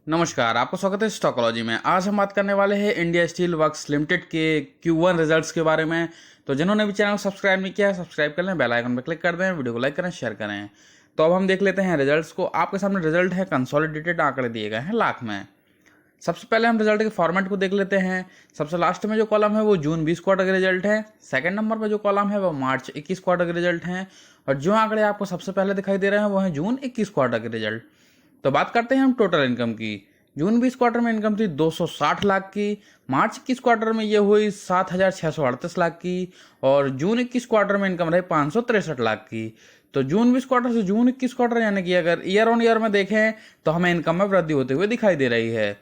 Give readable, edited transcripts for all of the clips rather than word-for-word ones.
नमस्कार, आपको स्वागत है स्टॉकोलॉजी में। आज हम बात करने वाले हैं इंडिया स्टील वर्क्स लिमिटेड के Q1 रिजल्ट्स के बारे में। तो जिन्होंने भी चैनल को सब्सक्राइब नहीं किया है, सब्सक्राइब कर लें, बेल आइकन पर क्लिक कर दें, वीडियो को लाइक करें, शेयर करें। तो अब हम देख लेते हैं रिजल्ट्स को। आपके सामने रिजल्ट है, कंसोलिडेटेड आंकड़े दिए गए हैं लाख में। सबसे पहले हम रिजल्ट के फॉर्मेट को देख लेते हैं। सबसे लास्ट में जो कॉलम है वो जून 20 क्वार्टर के रिजल्ट है। सेकंड नंबर पर जो कॉलम है वो मार्च 21 क्वार्टर के रिजल्ट हैं। और जो आंकड़े आपको सबसे पहले दिखाई दे रहे हैं वो है जून 21 क्वार्टर के रिजल्ट। तो बात करते हैं हम टोटल इनकम की। जून 20 क्वार्टर में इनकम थी 260 लाख की। मार्च 21 क्वार्टर में ये हुई 7,638 लाख की। और जून 21 क्वार्टर में इनकम रही 563 लाख की। तो जून 20 क्वार्टर से जून 21 क्वार्टर यानी कि अगर ईयर ऑन ईयर में देखें तो हमें इनकम में वृद्धि होते हुए दिखाई दे रही है।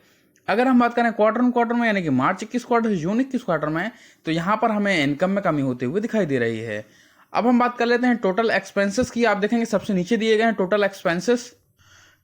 अगर हम बात करें क्वार्टर ऑन क्वार्टर में यानी कि मार्च 21 क्वार्टर से जून 21 क्वार्टर में, तो यहाँ पर हमें इनकम में कमी होते हुए दिखाई दे रही है। अब हम बात कर लेते हैं टोटल एक्सपेंसेस की। आप देखेंगे सबसे नीचे दिए गए हैं टोटल एक्सपेंसेस।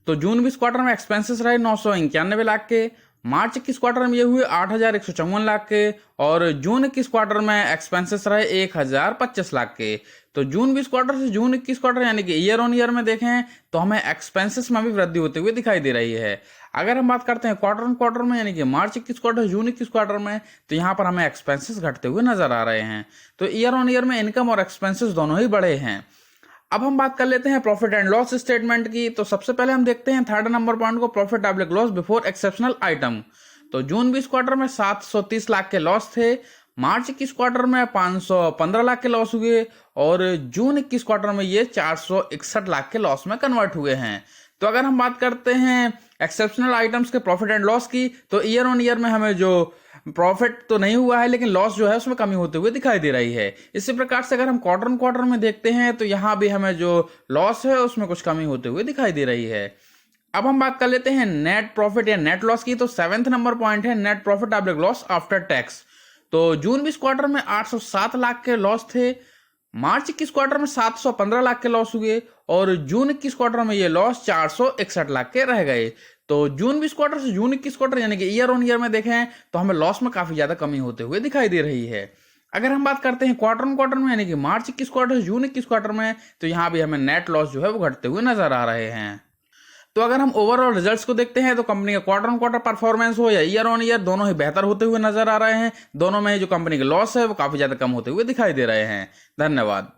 तो जून 20 क्वार्टर में एक्सपेंसेस रहे 991 लाख के। मार्च 21 क्वार्टर में ये हुए 8,154 लाख के। और जून 21 क्वार्टर में एक्सपेंसेस रहे 1,025 लाख के। तो जून 20 क्वार्टर से जून 21 क्वार्टर यानी कि ईयर ऑन ईयर में देखें तो हमें एक्सपेंसेस में भी वृद्धि होते हुए दिखाई दे रही है। अगर हम बात करते हैं क्वार्टर ऑन क्वार्टर में यानी कि मार्च 21 क्वार्टर जून 21 क्वार्टर में, तो यहाँ पर हमें एक्सपेंसेस घटते हुए नजर आ रहे हैं। तो ईयर ऑन ईयर में इनकम और एक्सपेंसेस दोनों ही बढ़े हैं। अब हम बात कर लेते हैं प्रॉफिट एंड लॉस स्टेटमेंट की। तो सबसे पहले हम देखते हैं थर्ड नंबर पॉइंट को, profit and loss before exceptional item. तो जून 20 क्वार्टर में 730 लाख के लॉस थे। मार्च 21 क्वार्टर में 515 लाख के लॉस हुए। और जून 21 क्वार्टर में ये 461 लाख के लॉस में कन्वर्ट हुए हैं। तो अगर हम बात करते हैं एक्सेप्शनल आइटम्स के प्रॉफिट एंड लॉस की, तो ईयर ऑन ईयर में हमें जो प्रॉफिट तो नहीं हुआ है लेकिन लॉस जो है उसमें कमी होते हुए दिखाई दे रही है। इसी प्रकार से अगर हम क्वार्टर ऑन क्वार्टर में देखते हैं तो यहाँ भी हमें जो लॉस है उसमें कुछ कमी होते हुए दिखाई दे रही है। अब हम बात कर लेते हैं नेट प्रॉफिट या नेट लॉस की। तो 7th नंबर पॉइंट है net profit after loss after tax. तो जून 20 क्वार्टर में 807 लाख के लॉस थे। मार्च 21 क्वार्टर में 715 लाख के लॉस हुए। और जून 21 क्वार्टर में ये लॉस 461 लाख के रह गए। तो जून 20 क्वार्टर से जून 21 क्वार्टर यानी कि ईयर ऑन ईयर में देखें तो हमें लॉस में काफी ज्यादा कमी होते हुए दिखाई दे रही है। अगर हम बात करते हैं क्वार्टर ऑन क्वार्टर में यानी कि मार्च 21 क्वार्टर से जून 21 क्वार्टर में, तो यहाँ भी हमें नेट लॉस जो है वो घटते हुए नजर आ रहे हैं। तो अगर हम ओवरऑल रिजल्ट्स को देखते हैं तो कंपनी का क्वार्टर ऑन क्वार्टर परफॉर्मेंस हो या ईयर ऑन ईयर, दोनों ही बेहतर होते हुए नजर आ रहे हैं। दोनों में जो कंपनी के लॉस है वो काफी ज्यादा कम होते हुए दिखाई दे रहे हैं। धन्यवाद।